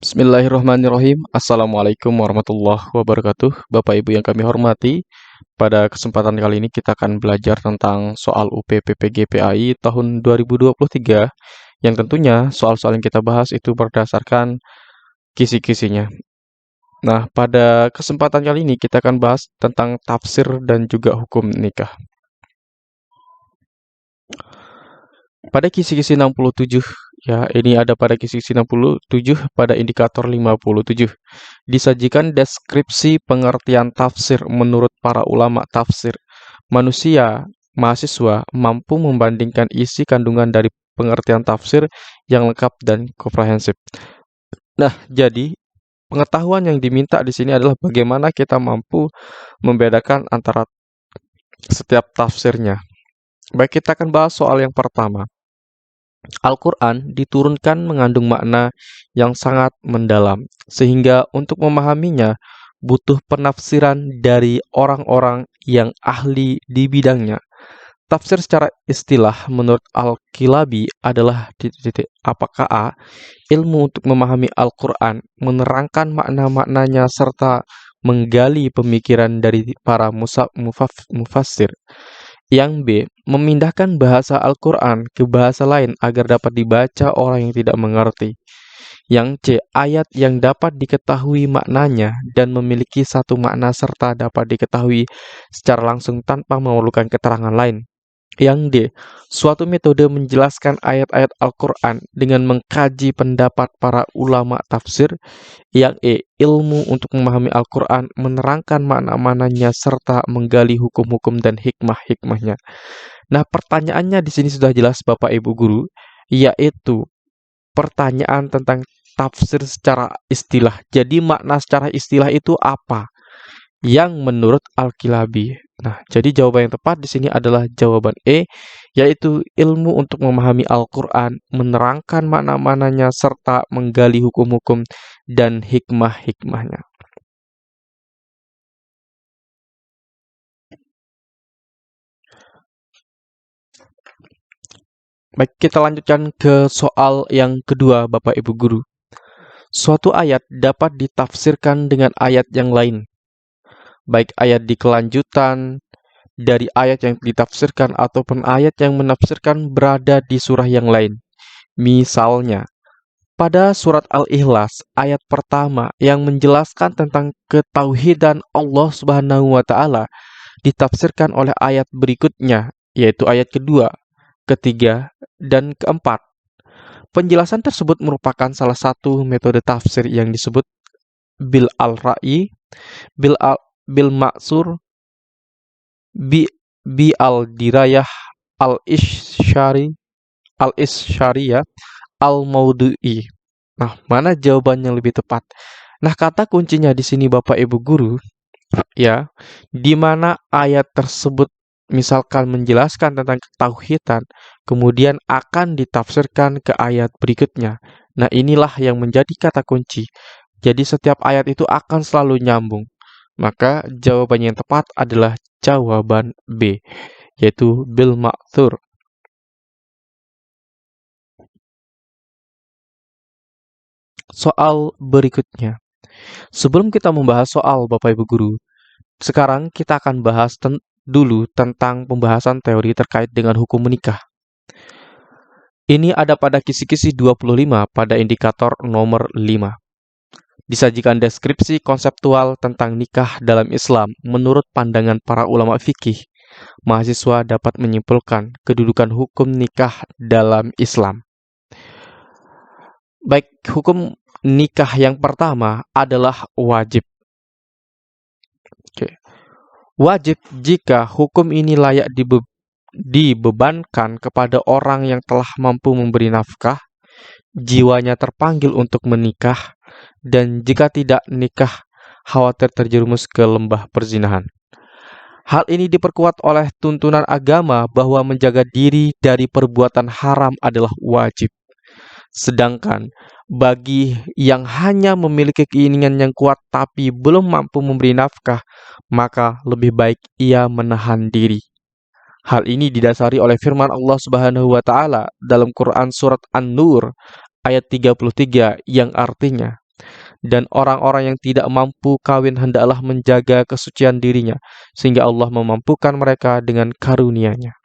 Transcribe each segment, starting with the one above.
Bismillahirrahmanirrahim. Assalamualaikum warahmatullahi wabarakatuh. Bapak Ibu yang kami hormati, pada kesempatan kali ini kita akan belajar tentang soal UPPPG PAI tahun 2023 yang tentunya soal-soal yang kita bahas itu berdasarkan kisi-kisinya. Nah, pada kesempatan kali ini kita akan bahas tentang tafsir dan juga hukum nikah. Pada kisi-kisi 67, ya ini ada pada kisi-kisi 67 pada indikator 57. Disajikan deskripsi pengertian tafsir menurut para ulama tafsir. Manusia, mahasiswa, mampu membandingkan isi kandungan dari pengertian tafsir yang lengkap dan komprehensif. Nah, jadi pengetahuan yang diminta di sini adalah bagaimana kita mampu membedakan antara setiap tafsirnya. Baik, kita akan bahas soal yang pertama. Al-Quran diturunkan mengandung makna yang sangat mendalam, sehingga untuk memahaminya butuh penafsiran dari orang-orang yang ahli di bidangnya. Tafsir secara istilah menurut Al-Kilabi adalah apakah A, ilmu untuk memahami Al-Quran, menerangkan makna-maknanya serta menggali pemikiran dari para mufassir. Yang B, memindahkan bahasa Al-Quran ke bahasa lain agar dapat dibaca orang yang tidak mengerti. Yang C, ayat yang dapat diketahui maknanya dan memiliki satu makna serta dapat diketahui secara langsung tanpa memerlukan keterangan lain. Yang D, suatu metode menjelaskan ayat-ayat Al-Quran dengan mengkaji pendapat para ulama tafsir. Yang E, ilmu untuk memahami Al-Quran, menerangkan makna-maknanya serta menggali hukum-hukum dan hikmah-hikmahnya. Nah, pertanyaannya di sini sudah jelas Bapak Ibu Guru, yaitu pertanyaan tentang tafsir secara istilah. Jadi makna secara istilah itu apa? Yang menurut Al-Kilabi. Nah, jadi jawaban yang tepat di sini adalah jawaban E, yaitu ilmu untuk memahami Al-Quran, menerangkan makna-maknanya, serta menggali hukum-hukum dan hikmah-hikmahnya. Baik, kita lanjutkan ke soal yang kedua, Bapak Ibu Guru. Suatu ayat dapat ditafsirkan dengan ayat yang lain, baik ayat di kelanjutan dari ayat yang ditafsirkan ataupun ayat yang menafsirkan berada di surah yang lain. Misalnya, pada surat Al-Ikhlas ayat pertama yang menjelaskan tentang ketauhidan Allah Subhanahu wa taala ditafsirkan oleh ayat berikutnya, yaitu ayat kedua, ketiga, dan keempat. Penjelasan tersebut merupakan salah satu metode tafsir yang disebut bil al-ra'i, bil maksur, bi al-dirayah, al-isyariyah, al-maudu'i. Nah, mana jawaban yang lebih tepat? Nah, kata kuncinya di sini Bapak Ibu Guru, ya, di mana ayat tersebut misalkan menjelaskan tentang ketauhidan, kemudian akan ditafsirkan ke ayat berikutnya. Nah, inilah yang menjadi kata kunci. Jadi setiap ayat itu akan selalu nyambung. Maka jawaban yang tepat adalah jawaban B, yaitu bil ma'thur. Soal berikutnya. Sebelum kita membahas soal Bapak Ibu Guru, sekarang kita akan bahas dulu tentang pembahasan teori terkait dengan hukum menikah. Ini ada pada kisi-kisi 25 pada indikator nomor 5. Disajikan deskripsi konseptual tentang nikah dalam Islam menurut pandangan para ulama fikih. Mahasiswa dapat menyimpulkan kedudukan hukum nikah dalam Islam. Baik, hukum nikah yang pertama adalah wajib. Oke. Wajib jika hukum ini layak dibebankan kepada orang yang telah mampu memberi nafkah, jiwanya terpanggil untuk menikah, dan jika tidak nikah, khawatir terjerumus ke lembah perzinahan. Hal ini diperkuat oleh tuntunan agama bahwa menjaga diri dari perbuatan haram adalah wajib. Sedangkan bagi yang hanya memiliki keinginan yang kuat tapi belum mampu memberi nafkah, maka lebih baik ia menahan diri. Hal ini didasari oleh firman Allah Subhanahu wa taala dalam Quran surat An-Nur ayat 33 yang artinya, Dan orang-orang yang tidak mampu kawin hendaklah menjaga kesucian dirinya, sehingga Allah memampukan mereka dengan karunia-Nya.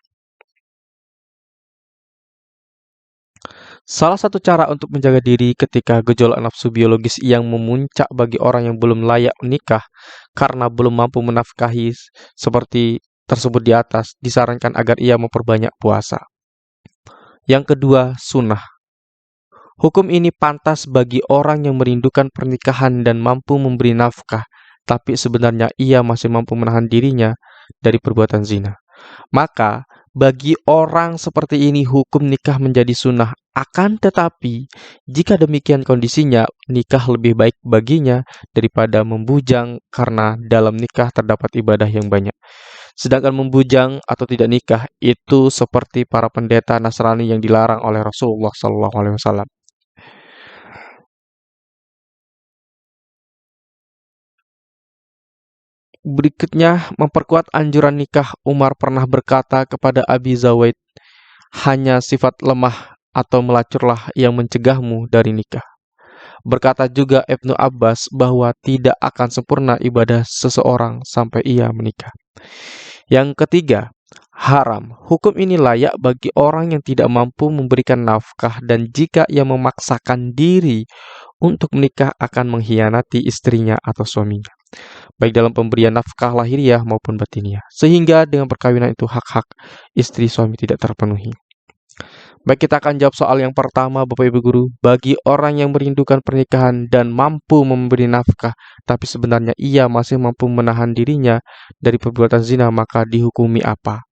Salah satu cara untuk menjaga diri ketika gejolak nafsu biologis yang memuncak bagi orang yang belum layak menikah karena belum mampu menafkahi seperti tersebut di atas, disarankan agar ia memperbanyak puasa. Yang kedua, sunnah. Hukum ini pantas bagi orang yang merindukan pernikahan dan mampu memberi nafkah, tapi sebenarnya ia masih mampu menahan dirinya dari perbuatan zina. Maka, bagi orang seperti ini hukum nikah menjadi sunnah. Akan tetapi, jika demikian kondisinya, nikah lebih baik baginya daripada membujang karena dalam nikah terdapat ibadah yang banyak. Sedangkan membujang atau tidak nikah itu seperti para pendeta Nasrani yang dilarang oleh Rasulullah SAW. Berikutnya, memperkuat anjuran nikah, Umar pernah berkata kepada Abi Zawaid, hanya sifat lemah atau melacurlah yang mencegahmu dari nikah. Berkata juga Ibnu Abbas bahwa tidak akan sempurna ibadah seseorang sampai ia menikah. Yang ketiga, haram. Hukum ini layak bagi orang yang tidak mampu memberikan nafkah dan jika ia memaksakan diri untuk menikah akan mengkhianati istrinya atau suaminya, baik dalam pemberian nafkah lahiriah maupun batiniah, sehingga dengan perkawinan itu hak-hak istri suami tidak terpenuhi. Baik, kita akan jawab soal yang pertama, Bapak Ibu Guru. Bagi orang yang merindukan pernikahan dan mampu memberi nafkah, tapi sebenarnya ia masih mampu menahan dirinya dari perbuatan zina, maka dihukumi apa?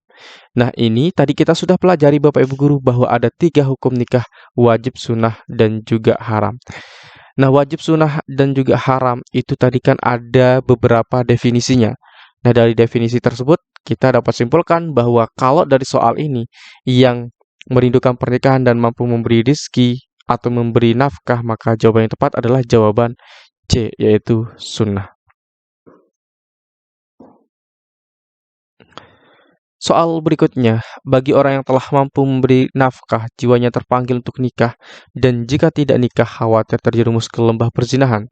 Nah, ini tadi kita sudah pelajari, Bapak Ibu Guru, bahwa ada 3 hukum nikah, wajib, sunnah, dan juga haram. Nah, wajib, sunnah, dan juga haram itu tadi kan ada beberapa definisinya. Nah, dari definisi tersebut kita dapat simpulkan bahwa kalau dari soal ini yang merindukan pernikahan dan mampu memberi rizki atau memberi nafkah, maka jawaban yang tepat adalah jawaban C, yaitu sunnah. Soal berikutnya, bagi orang yang telah mampu memberi nafkah, jiwanya terpanggil untuk nikah, dan jika tidak nikah khawatir terjerumus ke lembah perzinahan,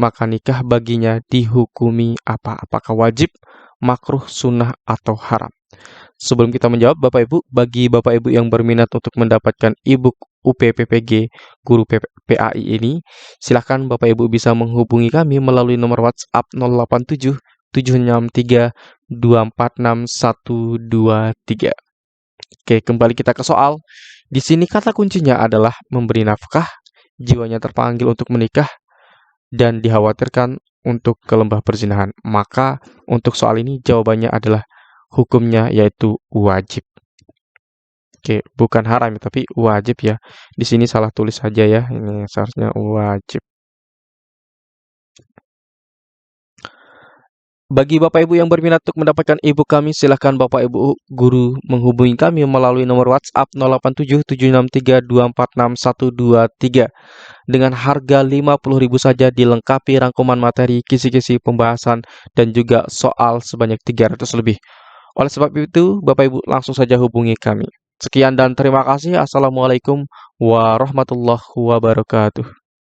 maka nikah baginya dihukumi apa? Apakah wajib, makruh, sunnah, atau haram? Sebelum kita menjawab, Bapak Ibu, bagi Bapak Ibu yang berminat untuk mendapatkan e-book UPPPG Guru PAI ini, silakan Bapak Ibu bisa menghubungi kami melalui nomor WhatsApp 087 763 246 123. Oke, kembali kita ke soal. Di sini kata kuncinya adalah memberi nafkah, jiwanya terpanggil untuk menikah, dan dikhawatirkan untuk ke lembah perzinahan. Maka untuk soal ini jawabannya adalah hukumnya yaitu wajib. Oke, bukan haram tapi wajib ya. Di sini salah tulis saja ya. Ini seharusnya wajib. Bagi Bapak Ibu yang berminat untuk mendapatkan e-book kami, silahkan Bapak Ibu Guru menghubungi kami melalui nomor WhatsApp 087763246123 dengan harga 50.000 saja, dilengkapi rangkuman materi, kisi-kisi pembahasan, dan juga soal sebanyak 300 lebih. Oleh sebab itu, Bapak Ibu langsung saja hubungi kami. Sekian dan terima kasih. Assalamualaikum warahmatullahi wabarakatuh.